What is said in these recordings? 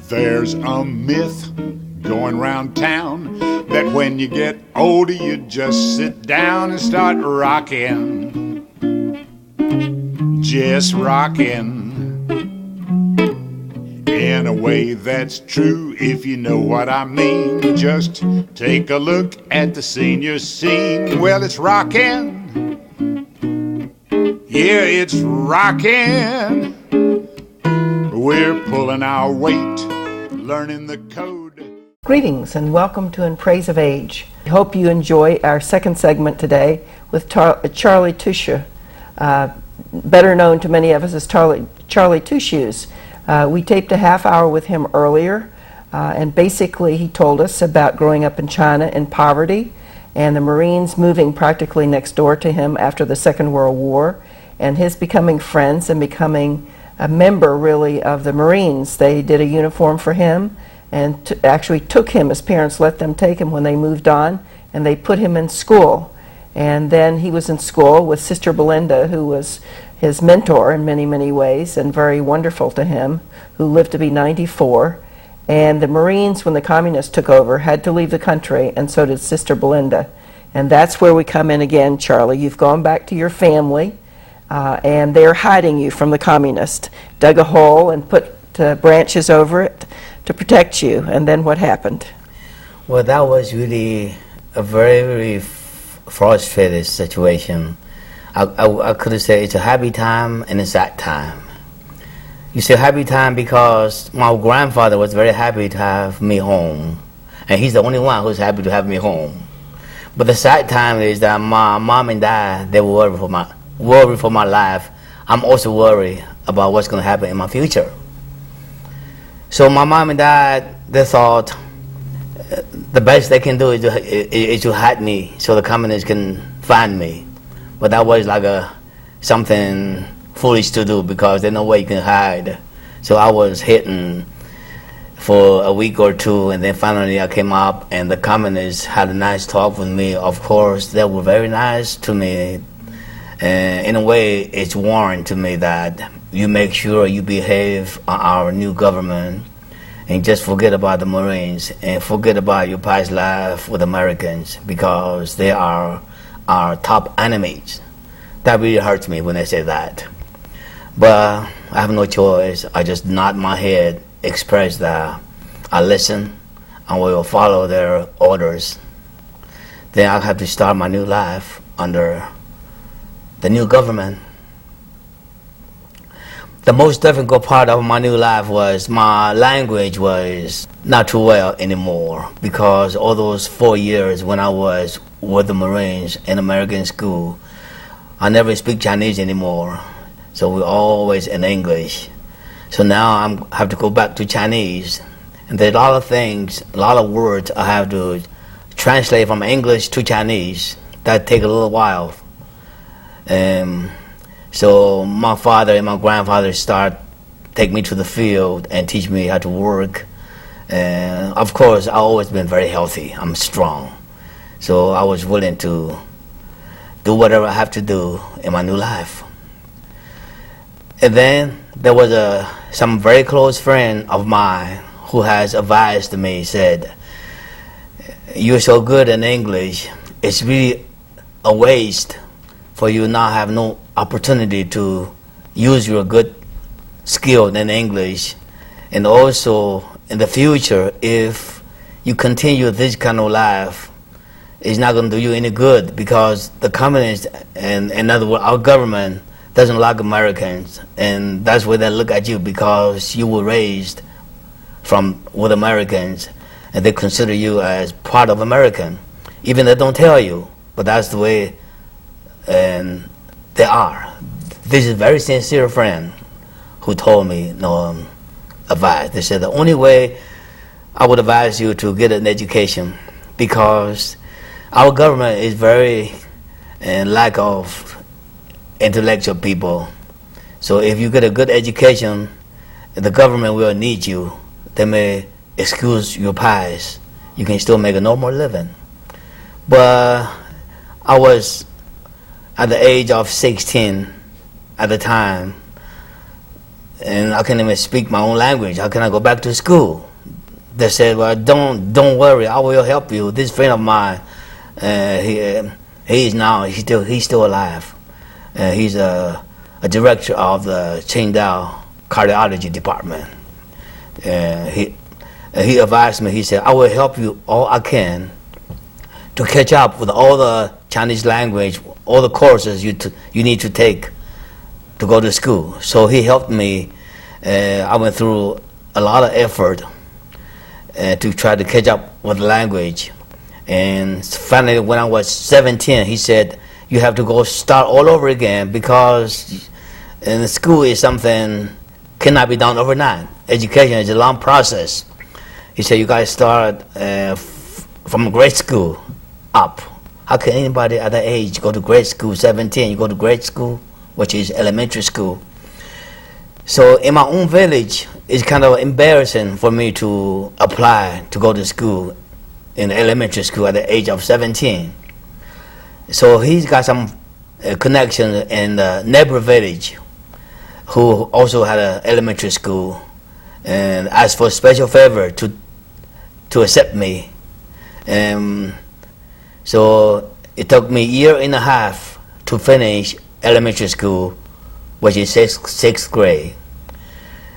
There's a myth going round town that when you get older you just sit down and start rocking, just rocking. In a way that's true, if you know what I mean. Just take a look at the senior scene. Well, it's rockin', yeah, it's rockin'. We're pulling our weight, learning the code. Greetings and welcome to In Praise of Age. I hope you enjoy our second segment today with Charlie Tsui, better known to many of us as Charlie Two Shoes. We taped a half hour with him earlier, and basically he told us about growing up in China in poverty and the Marines moving practically next door to him after the Second World War, and his becoming friends and becoming a member really of the Marines. They did a uniform for him and actually took him, his parents let them take him when they moved on, and they put him in school. And then he was in school with Sister Belinda, who was his mentor in many, many ways and very wonderful to him, who lived to be 94. And the Marines, when the communists took over, had to leave the country, and so did Sister Belinda. And that's where we come in again, Charlie. You've gone back to your family, and they're hiding you from the communists. Dug a hole and put branches over it to protect you. And then what happened? Well, that was really a very, very frustrated situation. I could say it's a happy time and a sad time. You say happy time because my grandfather was very happy to have me home, and he's the only one who's happy to have me home. But the sad time is that my mom and dad, they were worried for my life. I'm also worried about what's going to happen in my future. So my mom and dad, they thought the best they can do is to hide me so the communists can find me. But that was like something foolish to do because there's no way you can hide. So I was hidden for a week or two, and then finally I came up, and the communists had a nice talk with me. Of course, they were very nice to me. And in a way, it's warned to me that you make sure you behave on our new government and just forget about the Marines and forget about your past life with Americans because they are our top enemies. That really hurts me when they say that. But I have no choice. I just nod my head, express that I listen, and will follow their orders. Then I'll have to start my new life under the new government. The most difficult part of my new life was my language was not too well anymore because all those 4 years when I was with the Marines in American school, I never speak Chinese anymore. So we're always in English. So now I have to go back to Chinese. And there's a lot of things, a lot of words I have to translate from English to Chinese. That take a little while. So my father and my grandfather take me to the field and teach me how to work. And of course, I've always been very healthy. I'm strong. So I was willing to do whatever I have to do in my new life. And then there was some very close friend of mine who has advised me, said, "You're so good in English, it's really a waste for you not have no opportunity to use your good skill in English. And also in the future, if you continue this kind of life, it's not going to do you any good because the communists, and in other words, our government doesn't like Americans, and that's where they look at you because you were raised with Americans, and they consider you as part of American, even they don't tell you, but that's the way they are." This is a very sincere friend who told me advice. They said the only way I would advise you to get an education because our government is very in lack of intellectual people. So if you get a good education, the government will need you. They may excuse your past. You can still make a normal living. But I was at the age of 16 at the time, and I can't even speak my own language. How can I go back to school? They said, well, don't worry, I will help you. This friend of mine, he's still alive. He's a director of the Qingdao cardiology department. He advised me, he said, I will help you all I can to catch up with all the Chinese language, all the courses you need to take to go to school. So he helped me. I went through a lot of effort to try to catch up with the language. And finally, when I was 17, he said, you have to go start all over again, because in the school is something cannot be done overnight. Education is a long process. He said, you guys start from grade school up. How can anybody at that age go to grade school, 17, you go to grade school, which is elementary school? So in my own village, it's kind of embarrassing for me to apply to go to school in elementary school at the age of 17. So he's got some connection in the neighbor village who also had an elementary school, and asked for a special favor to accept me. So it took me a year and a half to finish elementary school, which is sixth grade.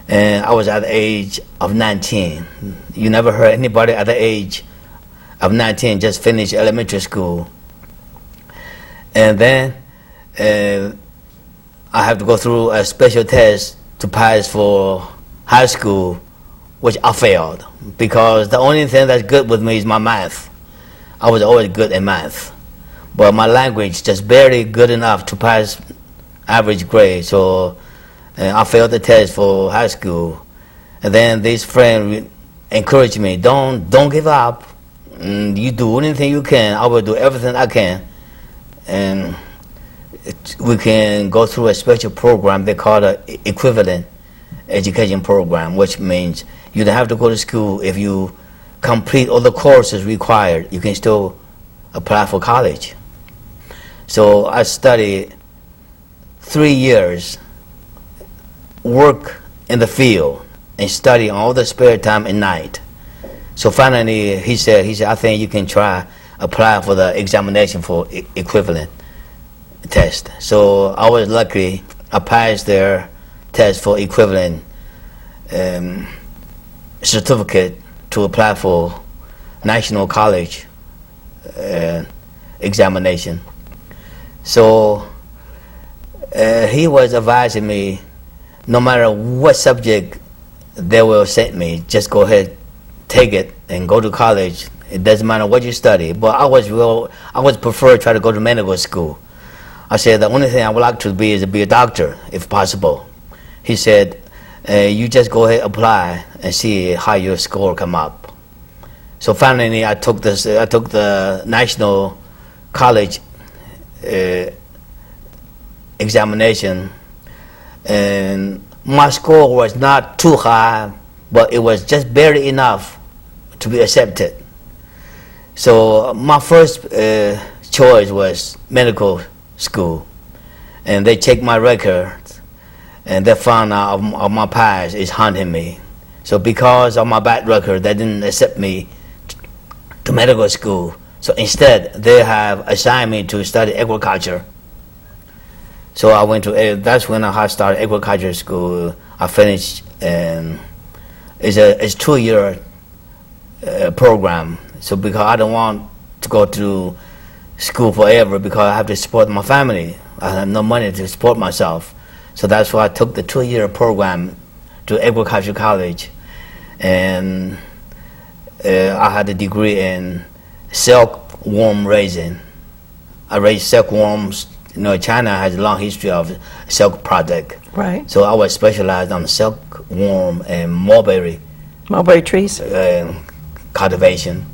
And I was at the age of 19. You never heard anybody at the age of 19 just finish elementary school. And then I have to go through a special test to pass for high school, which I failed, because the only thing that's good with me is my math. I was always good in math, but my language just barely good enough to pass average grade. So I failed the test for high school. And then this friend encouraged me, don't give up. You do anything you can. I will do everything I can. And we can go through a special program they call the equivalent education program, which means you don't have to go to school. If you complete all the courses required, you can still apply for college. So I studied 3 years, work in the field, and study all the spare time at night. So finally, he said, I think you can apply for the examination for equivalent test. So I was lucky. I passed their test for equivalent certificate to apply for national college examination. So he was advising me, no matter what subject they will send me, just go ahead, take it, and go to college. It doesn't matter what you study. But I was prefer try to go to medical school. I said the only thing I would like to be is to be a doctor, if possible. He said, you just go ahead, apply, and see how your score come up. So finally, I took the national college examination, and my score was not too high, but it was just barely enough to be accepted. So my first choice was medical school, and they checked my records, and they found out of my past is haunting me. So because of my bad record, they didn't accept me to medical school. So instead, they have assigned me to study agriculture. So I went to, that's when I started agriculture school. I finished, it's a 2-year program. So because I don't want to go to school forever, because I have to support my family. I have no money to support myself. So that's why I took the 2-year program to agriculture college. And I had a degree in silkworm raising. I raised silkworms. You know, China has a long history of silk product. Right. So I was specialized on silkworm and mulberry trees cultivation.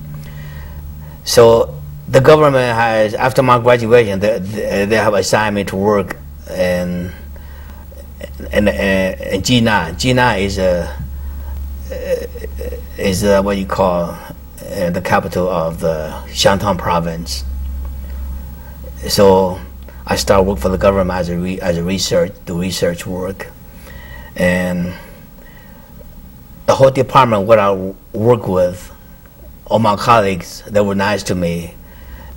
So the government has, after my graduation, they have assigned me to work in Jinan. Jinan is what you call the capital of the Shantung province. So I started work for the government as a research work, And the whole department where I work with, all my colleagues, they were nice to me.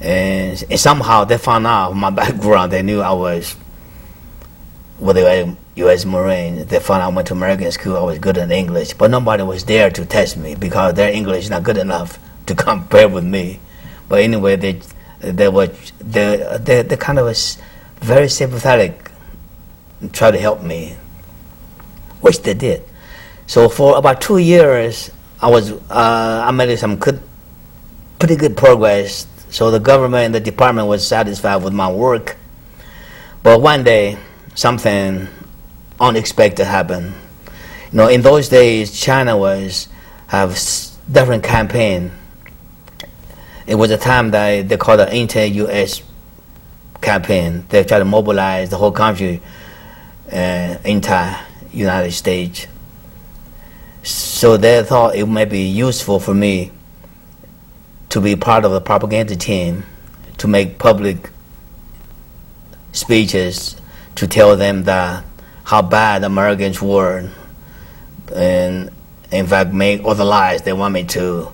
And somehow they found out my background. They knew I was with the U.S. Marine. They found out I went to American school. I was good in English, but nobody was there to test me because their English is not good enough to compare with me. But anyway, they kind of was very sympathetic, and tried to help me, which they did. So for about 2 years, I made some pretty good progress. So the government and the department was satisfied with my work. But one day, something unexpected happened. You know, in those days, China have different campaign. It was a time that they called the anti-U.S. campaign. They tried to mobilize the whole country, anti-United States. So they thought it might be useful for me to be part of the propaganda team, to make public speeches, to tell them that how bad Americans were, and in fact make all the lies they want me to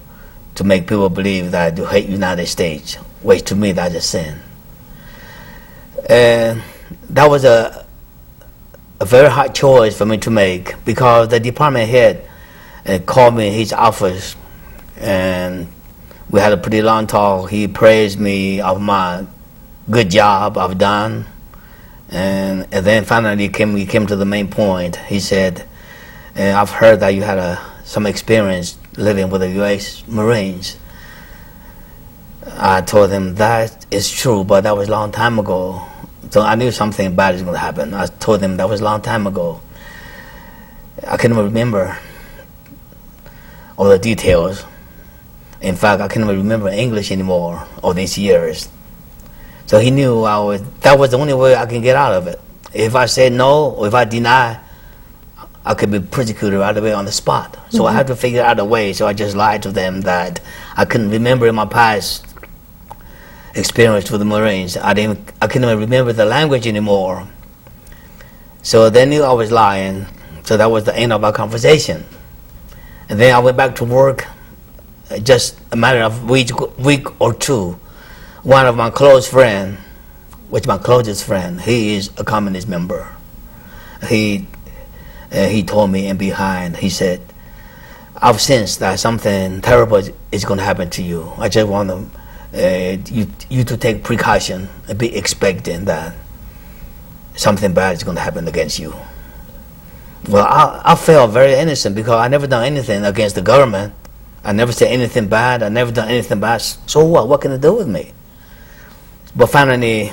make people believe that you hate United States, which to me that's a sin. And that was a very hard choice for me to make, because the department head called me in his office, and we had a pretty long talk. He praised me of my good job I've done, and then finally we came to the main point. He said, I've heard that you had some experience living with the U.S. Marines. I told him that is true, but that was a long time ago. So I knew something bad was going to happen. I told him that was a long time ago. I couldn't remember all the details. In fact, I can't even remember English anymore all these years. So he knew that was the only way I can get out of it. If I said no, or if I deny, I could be persecuted right away on the spot. So I had to figure out a way. So I just lied to them that I couldn't remember my past experience with the Marines. I couldn't even remember the language anymore. So they knew I was lying. So that was the end of our conversation. And then I went back to work. Just a matter of week or two. One of my close friend, which my closest friend, he is a communist member. He told me in behind, he said, I've sensed that something terrible is going to happen to you. I just want you to take precaution and be expecting that something bad is going to happen against you. Well, I felt very innocent because I never done anything against the government. I never said anything bad. I never done anything bad. So what? What can it do with me? But finally,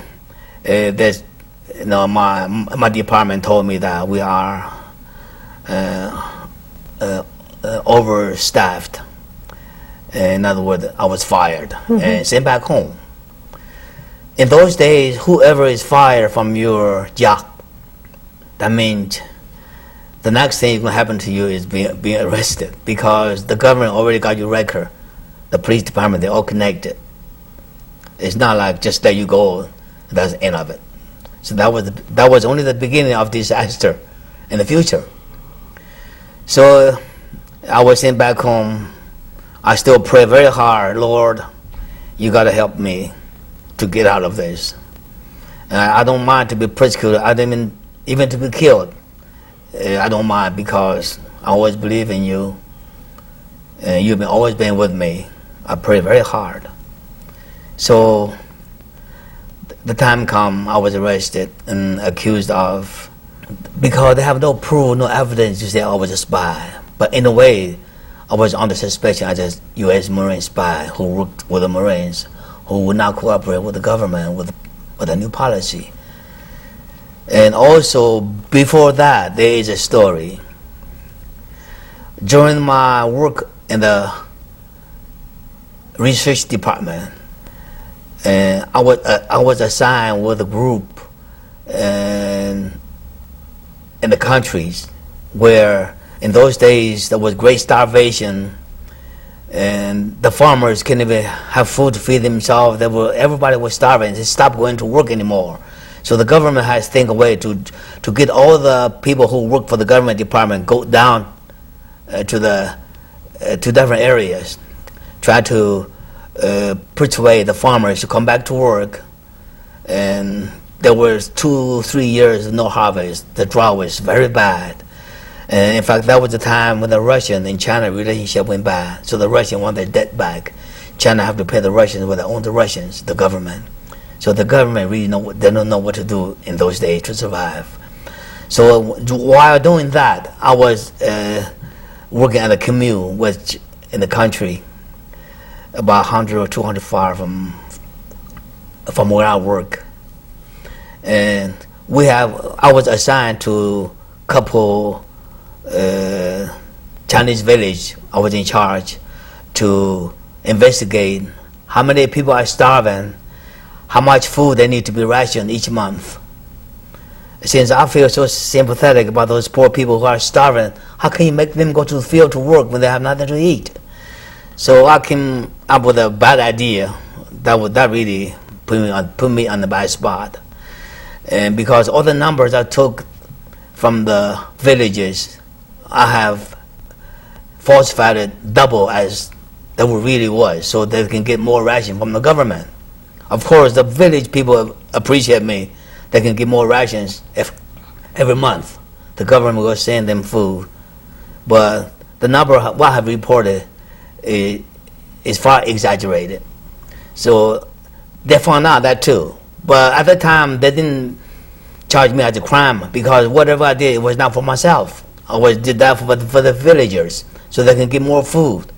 my department told me that we are overstaffed. In other words, I was fired and sent back home. In those days, whoever is fired from your job, that means the next thing that's going to happen to you is being arrested, because the government already got your record. The police department, they're all connected. It's not like just let you go, that's the end of it. So that was only the beginning of disaster in the future. So I was sent back home. I still pray very hard, Lord, you got to help me to get out of this. And I don't mind to be persecuted. I don't even to be killed. I don't mind, because I always believe in you, and you've always been with me. I pray very hard. So the time come, I was arrested and accused of, because they have no proof, no evidence to say I was a spy. But in a way, I was under suspicion as a U.S. Marine spy who worked with the Marines, who would not cooperate with the government with a new policy. And also, before that, there is a story. During my work in the research department, and I was assigned with a group in the countries where in those days there was great starvation, and the farmers couldn't even have food to feed themselves. Everybody was starving. They stopped going to work anymore. So the government has to think a way to get all the people who work for the government department go down to different areas, try to persuade the farmers to come back to work. And there was 2-3 years of no harvest. The drought was very bad. And in fact, that was the time when the Russian and China relationship went bad. So the Russian want their debt back. China have to pay the Russians what they own the Russians, the government. So the government really they don't know what to do in those days to survive. So while doing that, I was working at a commune which in the country, about 100 or 200 far from where I work. And I was assigned to a couple Chinese village. I was in charge to investigate how many people are starving, how much food they need to be rationed each month. Since I feel so sympathetic about those poor people who are starving, how can you make them go to the field to work when they have nothing to eat? So I came up with a bad idea that really put me on the bad spot. And because all the numbers I took from the villages, I have falsified it double as that really was, so they can get more ration from the government. Of course, the village people appreciate me. They can get more rations every month. The government will send them food. But the number what I have reported is far exaggerated. So they found out that too. But at the time, they didn't charge me as a crime because whatever I did, it was not for myself. I did that for the villagers so they can get more food.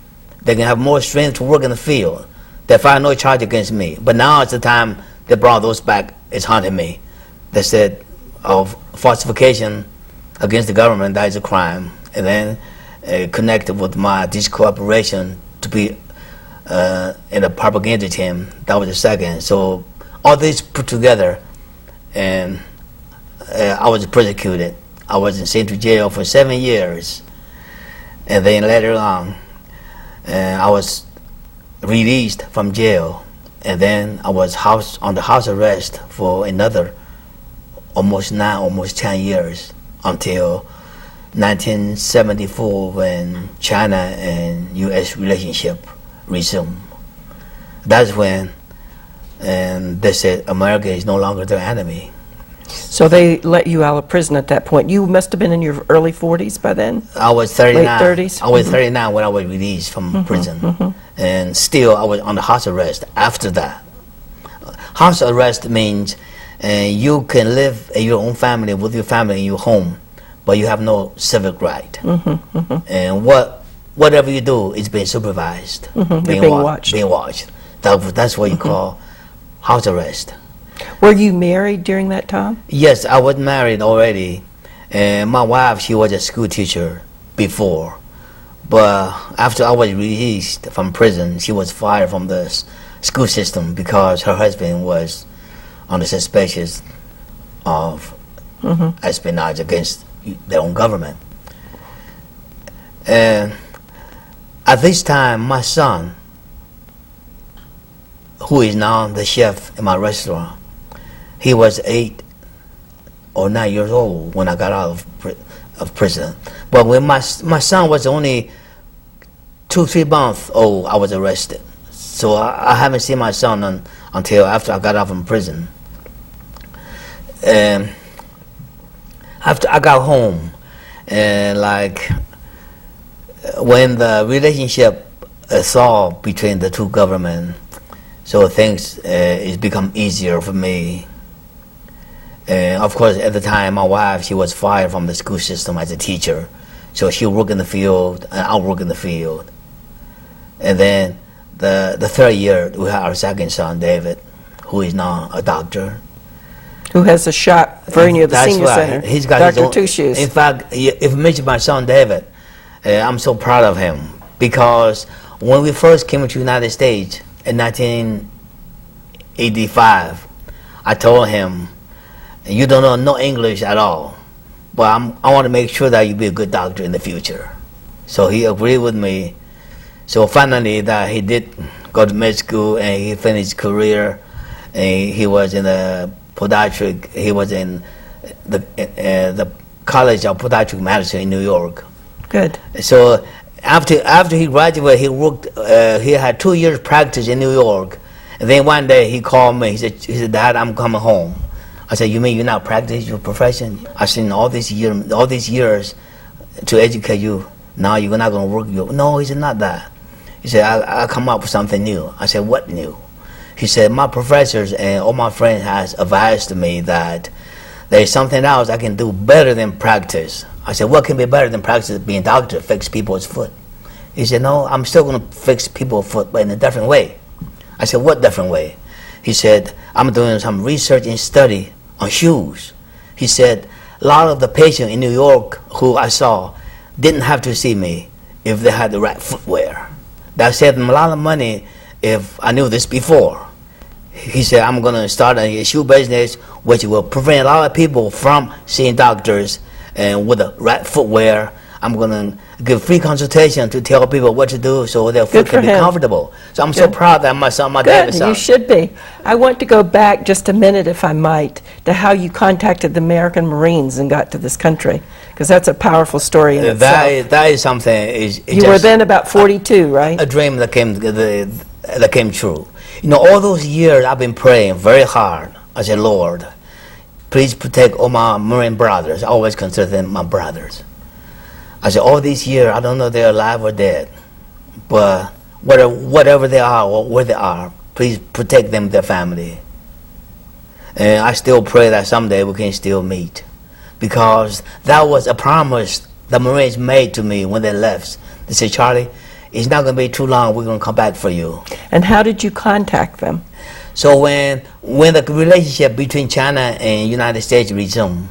They can have more strength to work in the field. They filed no charge against me. But now it's the time they brought those back. It's haunting me. They said of falsification against the government, that is a crime. And then connected with my discooperation to be in a propaganda team, that was the second. So all this put together, and I was persecuted. I was sent to jail for 7 years. And then later on, I was released from jail, and then I was under house arrest for another almost 10 years until 1974 when China and U.S. relationship resumed. That's when they said America is no longer their enemy. So they let you out of prison at that point. You must have been in your early 40s by then? I was 39. Late 30s? I was 39 when I was released from prison. And still I was under house arrest after that. House arrest means you can live in your own family with your family in your home, but you have no civic right. And whatever you do is being supervised, being watched. Being watched. That's what you call house arrest. Were you married during that time? Yes, I was married already, and my wife, she was a school teacher before, but after I was released from prison, she was fired from the school system because her husband was on the suspicion of espionage against their own government. And at this time, my son, who is now the chef in my restaurant, he was 8 or 9 years old when I got out of prison. But when my son was only 2-3 months old, I was arrested. So I haven't seen my son until after I got out from prison. And after I got home, and like when the relationship solved between the two governments, so things it's become easier for me. And of course, at the time, my wife, she was fired from the school system as a teacher. So she worked in the field, and I worked in the field. And then the third year, we had our second son, David, who is now a doctor. Who has a shop very near the senior right. center. He's got Dr. his own, Two Shoes. In fact, if you mention my son, David, I'm so proud of him because when we first came to the United States in 1985, I told him, you don't know no English at all, but I want to make sure that you be a good doctor in the future. So he agreed with me. So finally, that he did go to med school and he finished his career, and he was in the podiatric. He was in the College of Podiatric Medicine in New York. Good. So after he graduated, he worked. He had 2 years practice in New York. And then one day he called me. He said, Dad, I'm coming home. I said, you mean you're not practicing your profession? I said, all these years to educate you. Now you're not going to work. No, he said, not that. He said, I'll come up with something new. I said, what new? He said, my professors and all my friends has advised me that there's something else I can do better than practice. I said, what can be better than practice? Being a doctor, fix people's foot. He said, no, I'm still going to fix people's foot, but in a different way. I said, what different way? He said, I'm doing some research and study on shoes. He said, a lot of the patients in New York who I saw didn't have to see me if they had the right footwear. That saved them a lot of money if I knew this before. He said, I'm going to start a shoe business which will prevent a lot of people from seeing doctors, and with the right footwear, I'm going to give free consultation to tell people what to do so their foot can be comfortable. So I'm so proud that my son, my dad is. You should be. I want to go back just a minute, if I might, to how you contacted the American Marines and got to this country, because that's a powerful story in itself. That is something. You were then about 42, right? A dream that came true. You know, all those years I've been praying very hard. I said, Lord, please protect all my Marine brothers. I always consider them my brothers. I said, all these years, I don't know if they're alive or dead, but whatever they are or where they are, please protect them, their family. And I still pray that someday we can still meet, because that was a promise the Marines made to me when they left. They said, Charlie, it's not going to be too long, we're going to come back for you. And how did you contact them? So when the relationship between China and United States resumed,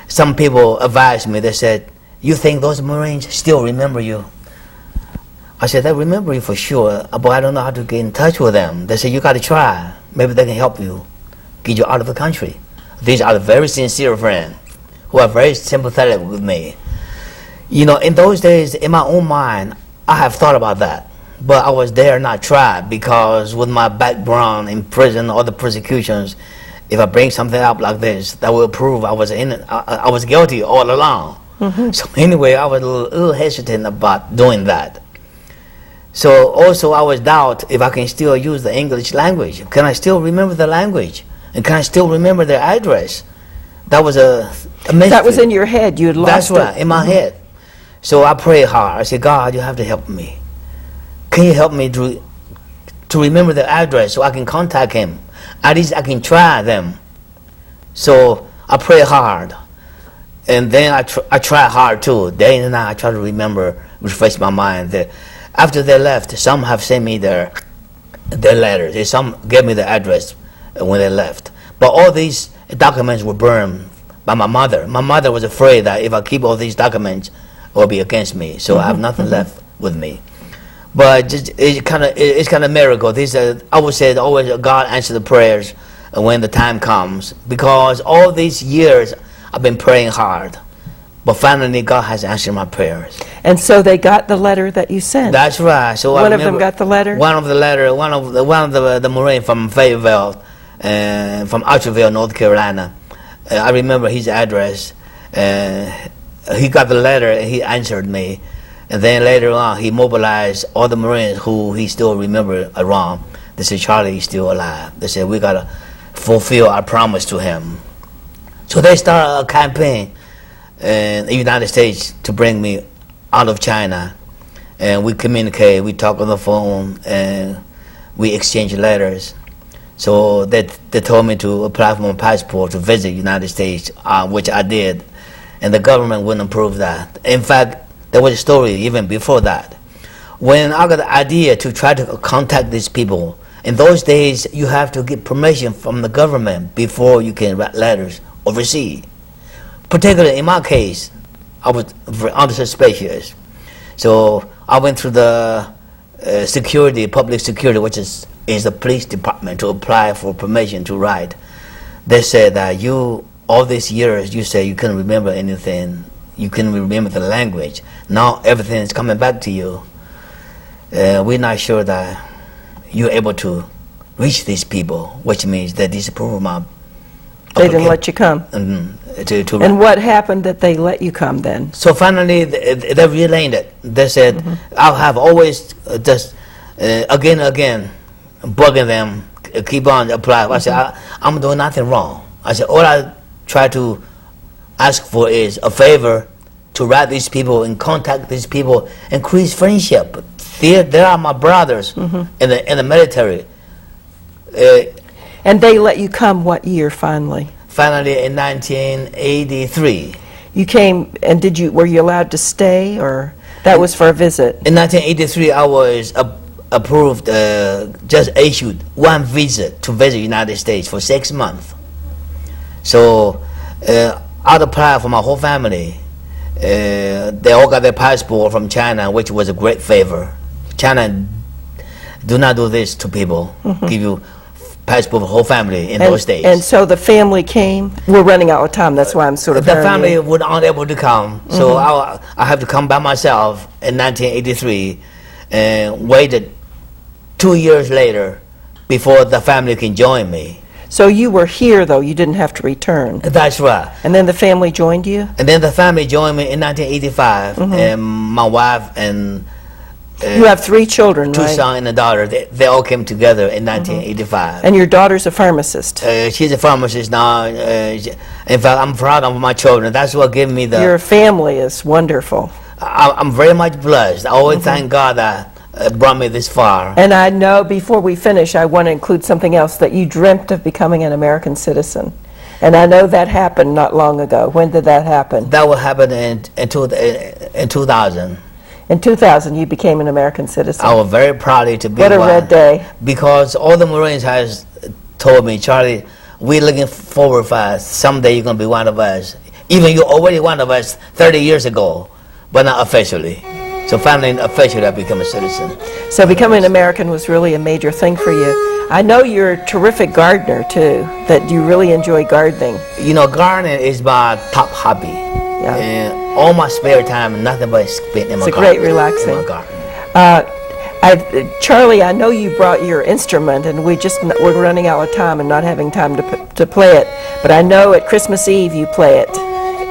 some people advised me, they said, you think those Marines still remember you? I said, they remember you for sure, but I don't know how to get in touch with them. They said, you got to try. Maybe they can help you, get you out of the country. These are very sincere friends who are very sympathetic with me. You know, in those days, in my own mind, I have thought about that, but I was dare not try, because with my background in prison, all the persecutions, if I bring something up like this, that will prove I was guilty all along. Mm-hmm. So anyway, I was a little hesitant about doing that. So also I was doubt if I can still use the English language. Can I still remember the language? And can I still remember their address? That was a mystery. That was in your head. You had lost it. That's right, in my head. So I prayed hard. I said, God, you have to help me. Can you help me to remember the address so I can contact him? At least I can try them. So I prayed hard. And then I tried hard too. Day and night I try to remember, refresh my mind. After they left, some have sent me their letters. Some gave me the address when they left. But all these documents were burned by my mother. My mother was afraid that if I keep all these documents, it will be against me. So I have nothing left with me. But it's kind of miracle. I would say always God answers the prayers when the time comes, because all these years I've been praying hard, but finally God has answered my prayers. And so they got the letter that you sent. That's right. So one of them got the letter. One of the Marine from Fayetteville, from Archerville, North Carolina. I remember his address. He got the letter and he answered me. And then later on, he mobilized all the Marines who he still remembered around. They said, Charlie is still alive. They said, we got to fulfill our promise to him. So they started a campaign in the United States to bring me out of China. And we communicate, we talk on the phone, and we exchange letters. So they told me to apply for my passport to visit the United States, which I did. And the government wouldn't approve that. In fact, there was a story even before that. When I got the idea to try to contact these people, in those days you have to get permission from the government before you can write letters overseas. Particularly in my case, I was under suspicious. So I went through the public security, which is the police department, to apply for permission to write. They said that all these years, you say you couldn't remember anything. You couldn't remember the language. Now everything is coming back to you. We're not sure that you're able to reach these people, which means they disapprove of They didn't let you come. And what happened that they let you come then? So finally, they relayed it. They said, I have always just again and again bugging them, keep on applying. I said, I'm doing nothing wrong. I said, all I try to ask for is a favor to write these people and contact these people, increase friendship. They are my brothers in the military. And they let you come what year finally? Finally, in 1983. You came, and were you allowed to stay, or that was for a visit? In 1983, I was approved, just issued one visa to visit the United States for 6 months. So I applied for my whole family. They all got their passport from China, which was a great favor. China do not do this to people, give you passport for the whole family in those days. And so the family came. We're running out of time. That's why I'm sort of. The family were not able to come, so I have to come by myself in 1983, and waited 2 years later before the family can join me. So you were here, though. You didn't have to return. That's right. And then the family joined you? And then the family joined me in 1985, and my wife and you have 3 children, two right? sons and a daughter. They all came together in 1985. And your daughter's a pharmacist. She's a pharmacist now. In fact, I'm proud of my children. That's what gave me the... Your family is wonderful. I'm very much blessed. I always thank God that brought me this far. And I know, before we finish, I want to include something else, that you dreamt of becoming an American citizen. And I know that happened not long ago. When did that happen? That will happen in 2000. In 2000, you became an American citizen. I was very proud to be What a one. red day. Because all the Marines has told me, Charlie, we're looking forward for someday you're going to be one of us. Even you're already one of us 30 years ago, but not officially. So finally, officially, I become a citizen. So becoming an American was really a major thing for you. I know you're a terrific gardener, too, that you really enjoy gardening. You know, gardening is my top hobby. Yeah. And all my spare time, nothing but spent in my garden. It's a great relaxing. In my garden. Charlie, I know you brought your instrument, and we're running out of time and not having time to play it. But I know at Christmas Eve you play it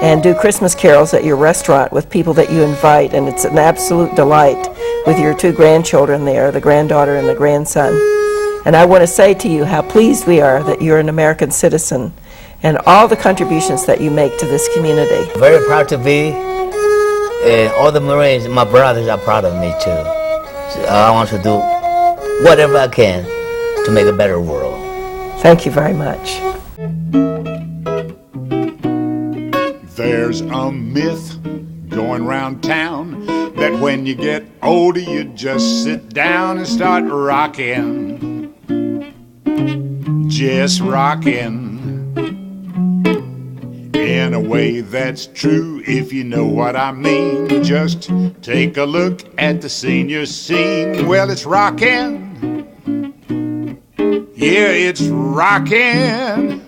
and do Christmas carols at your restaurant with people that you invite, and it's an absolute delight with your 2 grandchildren there, the granddaughter and the grandson. And I want to say to you how pleased we are that you're an American citizen and all the contributions that you make to this community. Very proud to be, and all the Marines, my brothers, are proud of me too. So I want to do whatever I can to make a better world. Thank you very much. There's a myth going round town that when you get older you just sit down and start rocking. Just rocking. In a way that's true, if you know what I mean. Just take a look at the senior scene. Well, it's rockin'. Yeah, it's rockin'.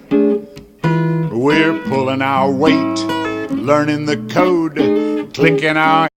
We're pulling our weight, learning the code, clicking our